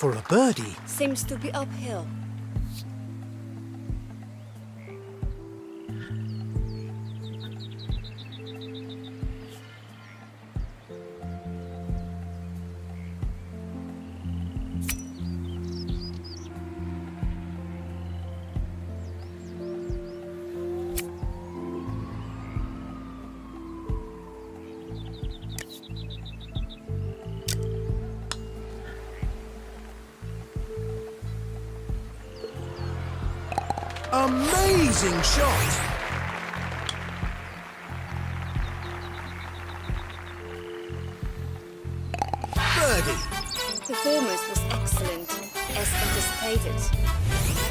for a birdie. Seems to be uphill. Amazing shot! Birdie! Performance was excellent, as anticipated.